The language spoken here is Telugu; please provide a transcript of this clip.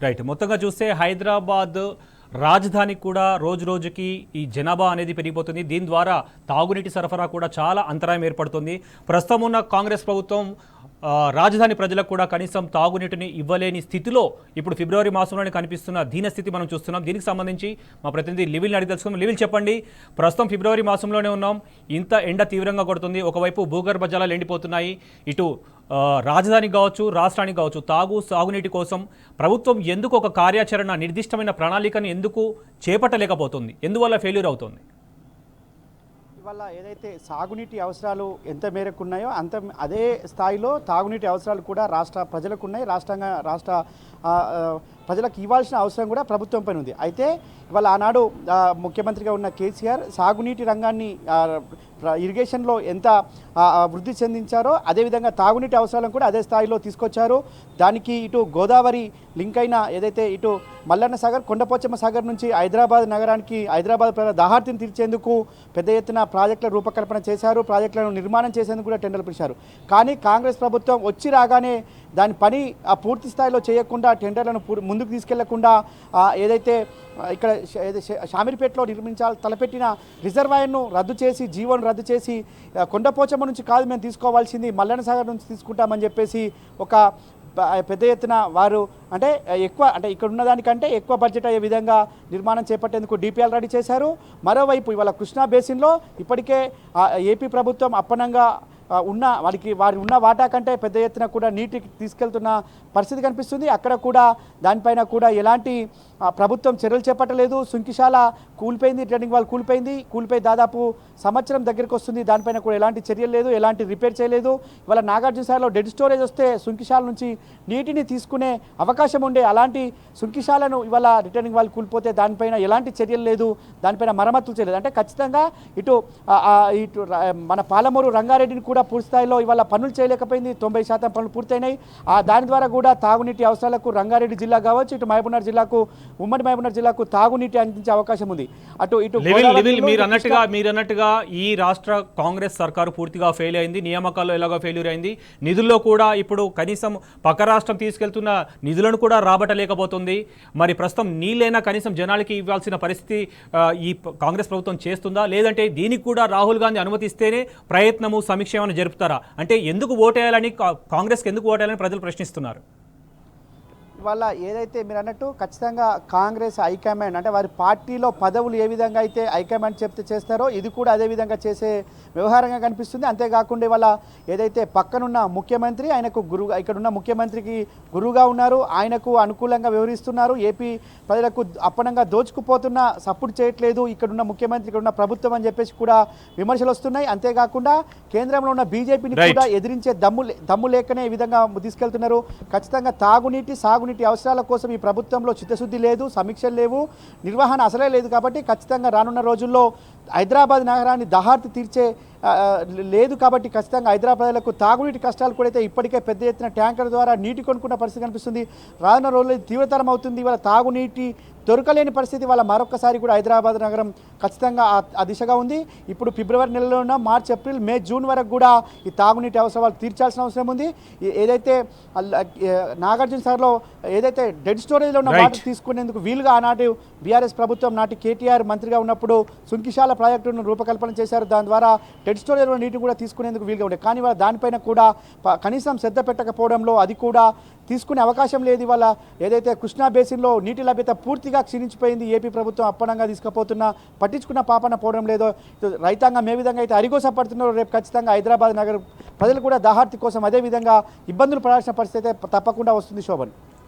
రైట్. మొత్తంగా చూస్తే హైదరాబాద్ రాజధాని కూడా రోజు రోజుకి ఈ జనాభా అనేది పెరిగిపోతుంది. దీని ద్వారా తాగునీటి సరఫరా కూడా చాలా అంతరాయం ఏర్పడుతుంది. ప్రస్తుతం ఉన్న కాంగ్రెస్ ప్రభుత్వం రాజధాని ప్రజలకు కూడా కనీసం తాగునీటిని ఇవ్వలేని స్థితిలో ఇప్పుడు ఫిబ్రవరి మాసంలోనే కనిపిస్తున్న దీనస్థితి మనం చూస్తున్నాం. దీనికి సంబంధించి మా ప్రతినిధి లివిల్ని అడిగి తెలుసుకుందాం. లివిల్, చెప్పండి, ప్రస్తుతం ఫిబ్రవరి మాసంలోనే ఉన్నాం, ఇంత ఎండ తీవ్రంగా కొడుతుంది, ఒకవైపు భూగర్భ జలాలు ఎండిపోతున్నాయి, ఇటు రాజధానికి కావచ్చు రాష్ట్రానికి కావచ్చు సాగునీటి కోసం ప్రభుత్వం ఎందుకు ఒక కార్యాచరణ నిర్దిష్టమైన ప్రణాళికను ఎందుకు చేపట్టలేకపోతుంది? ఎందువల్ల ఫెయిల్యూర్ అవుతుంది? ఇవాళ ఏదైతే సాగునీటి అవసరాలు ఎంత మేరకు ఉన్నాయో అదే స్థాయిలో తాగునీటి అవసరాలు కూడా రాష్ట్ర ప్రజలకు ఉన్నాయి. రాష్ట్ర ప్రజలకు ఇవ్వాల్సిన అవసరం కూడా ప్రభుత్వం పైన ఉంది. అయితే ఇవాళ ఆనాడు ముఖ్యమంత్రిగా ఉన్న కేసీఆర్ సాగునీటి రంగాన్ని ఇరిగేషన్లో ఎంత వృద్ధి చెందించారో అదేవిధంగా తాగునీటి అవసరాలను కూడా అదే స్థాయిలో తీసుకొచ్చారు. దానికి ఇటు గోదావరి లింక్ అయిన ఏదైతే ఇటు మల్లన్న సాగర్, కొండపోచమ్మ సాగర్ నుంచి హైదరాబాద్ నగరానికి హైదరాబాద్ దాహార్తిని తీర్చేందుకు పెద్ద ఎత్తున ప్రాజెక్టుల రూపకల్పన చేశారు. ప్రాజెక్టులను నిర్మాణం చేసేందుకు కూడా టెండర్లు పిలిచారు. కానీ కాంగ్రెస్ ప్రభుత్వం వచ్చి రాగానే దాని పని పూర్తి స్థాయిలో చేయకుండా, టెండర్లను ముందుకు తీసుకెళ్లకుండా ఏదైతే ఇక్కడ షామీర్పేటలో తలపెట్టిన రిజర్వాయర్ను రద్దు చేసి, జీవోను రద్దు చేసి, కొండపోచమ్మ నుంచి కాదు మేము తీసుకోవాల్సింది మల్లన్న సాగర్ నుంచి తీసుకుంటామని చెప్పేసి ఒక పెద్ద ఎత్తున వారు అంటే ఇక్కడ ఉన్నదానికంటే ఎక్కువ బడ్జెట్ అయ్యే విధంగా నిర్మాణం చేపట్టేందుకు డిపిఎల్ రెడీ చేశారు. మరోవైపు ఇవాళ కృష్ణా బేసిన్లో ఇప్పటికే ఏపీ ప్రభుత్వం అప్పనంగా వారి ఉన్న వాటా కంటే పెద్ద ఎత్తున కూడా నీటికి తీసుకెళ్తున్న పరిస్థితి కనిపిస్తుంది. అక్కడ కూడా దానిపైన కూడా ఎలాంటి ప్రభుత్వం చర్యలు చేపట్టలేదు. సుంకిశాల కూలిపోయింది, ట్రెండింగ్ వాల్ కూలిపోయి దాదాపు సంవత్సరం దగ్గరికి వస్తుంది. దానిపైన కూడా ఎలాంటి చర్యలు లేదు, ఎలాంటి రిపేర్ చేయలేదు. ఇవాళ నాగార్జున సాగర్లో డెడ్ స్టోరేజ్ వస్తే సుంకిశాల నుంచి నీటిని తీసుకునే అవకాశం ఉండే అలాంటి సుంకిశాలను ఇవాళ రిటర్నింగ్ వాల్ కూలిపోతే దానిపైన ఎలాంటి చర్యలు లేదు, దానిపైన మరమ్మతులు చేయలేదు. అంటే ఖచ్చితంగా ఇటు మన పాలమూరు రంగారెడ్డిని కూడా పూర్తి స్థాయిలో ఇవాళ పనులు చేయలేకపోయింది. 90% పనులు పూర్తయినాయి. దాని ద్వారా కూడా తాగునీటి అవసరాలకు రంగారెడ్డి జిల్లా కావచ్చు, ఇటు మహబూబ్నగర్ జిల్లాకు, ఉమ్మడి మహబూబ్నగర్ జిల్లాకు తాగునీటి అందించే అవకాశం ఉంది. ఇటు మీరు అన్నట్టుగా ఈ రాష్ట్ర కాంగ్రెస్ సర్కారు పూర్తిగా ఫెయిల్ అయింది. నియామకాల్లో ఎలాగో ఫెయిల్యూర్ అయింది. నిధుల్లో కూడా ఇప్పుడు కనీసం పక్క రాష్ట్రం తీసుకెళ్తున్న నిధులను కూడా రాబట్టలేకపోతుంది. మరి ప్రస్తుతం నీళ్ళైనా కనీసం జనాలకి ఇవ్వాల్సిన పరిస్థితి ఈ కాంగ్రెస్ ప్రభుత్వం చేస్తుందా, లేదంటే దీనికి కూడా రాహుల్ గాంధీ అనుమతిస్తేనే ప్రయత్నము సమీక్ష ఏమైనా జరుపుతారా? అంటే ఎందుకు ఓటేయాలని, కాంగ్రెస్కి ఎందుకు ఓటేయాలని ప్రజలు ప్రశ్నిస్తున్నారు. ఇవాళ ఏదైతే మీరు అన్నట్టు ఖచ్చితంగా కాంగ్రెస్ హైకమాండ్ అంటే వారి పార్టీలో పదవులు ఏ విధంగా అయితే హైకమాండ్ చెప్తే చేస్తారో ఇది కూడా అదే విధంగా చేసే వ్యవహారంగా కనిపిస్తుంది. అంతేకాకుండా ఇవాళ ఏదైతే పక్కనున్న ముఖ్యమంత్రి ఆయనకు ఇక్కడున్న ముఖ్యమంత్రికి గురువుగా ఉన్నారు, ఆయనకు అనుకూలంగా వ్యవహరిస్తున్నారు. ఏపీ ప్రజలకు అప్పనంగా దోచుకుపోతున్న, సపోర్ట్ చేయట్లేదు ఇక్కడున్న ముఖ్యమంత్రి, ఇక్కడున్న ప్రభుత్వం అని చెప్పేసి కూడా విమర్శలు వస్తున్నాయి. అంతేకాకుండా కేంద్రంలో ఉన్న బీజేపీని కూడా ఎదిరించే దమ్ము లేకనే ఈ విధంగా తీసుకెళ్తున్నారు. ఖచ్చితంగా సాగునీటి అవసరాల కోసం ఈ ప్రభుత్వంలో చిత్తశుద్ధి లేదు, సమీక్షలు లేవు, నిర్వహణ అసలే లేదు. కాబట్టి ఖచ్చితంగా రానున్న రోజుల్లో హైదరాబాద్ నగరాన్ని దహార్తి తీర్చే లేదు. కాబట్టి ఖచ్చితంగా హైదరాబాద్లకు తాగునీటి కష్టాలు కూడా అయితే ఇప్పటికే పెద్ద ఎత్తున ట్యాంకర్ ద్వారా నీటి కొనుక్కున్న పరిస్థితి కనిపిస్తుంది. రానున్న రోజుల్లో తీవ్రతరం అవుతుంది. ఇవాళ తాగునీటి దొరకలేని పరిస్థితి వల్ల మరొకసారి కూడా హైదరాబాద్ నగరం ఖచ్చితంగా ఆ దిశగా ఉంది. ఇప్పుడు ఫిబ్రవరి నెలలో ఉన్న మార్చ్, ఏప్రిల్, మే, జూన్ వరకు కూడా ఈ తాగునీటి అవసరాలు తీర్చాల్సిన అవసరం ఉంది. ఏదైతే నాగార్జున సాగర్లో ఏదైతే డెడ్ స్టోరేజ్లో ఉన్న వాటర్ తీసుకునేందుకు వీలుగా ఆనాటి బీఆర్ఎస్ ప్రభుత్వం నాటి కేటీఆర్ మంత్రిగా ఉన్నప్పుడు సుంకిశాల ప్రాజెక్టును రూపకల్పన చేశారు. దాని ద్వారా డెడ్ స్టోరేజ్లో నీటిని కూడా తీసుకునేందుకు వీలుగా ఉండే. కానీ దానిపైన కూడా కనీసం శ్రద్ధ పెట్టకపోవడంలో అది కూడా తీసుకునే అవకాశం లేదు. ఇవాళ ఏదైతే కృష్ణా బేసిన్లో నీటి లభ్యత పూర్తిగా క్షీణించిపోయింది. ఏపీ ప్రభుత్వం అప్పనంగా తీసుకుపోతున్నా పట్టించుకున్న పాపన పోవడం లేదో, రైతాంగం ఏ విధంగా అయితే అరిగోసపడుతున్నారో రేపు ఖచ్చితంగా హైదరాబాద్ నగర ప్రజలు కూడా దాహార్తి కోసం అదే విధంగా ఇబ్బందులు పడాల్సిన పరిస్థితి తప్పకుండా వస్తుంది. శోభన్.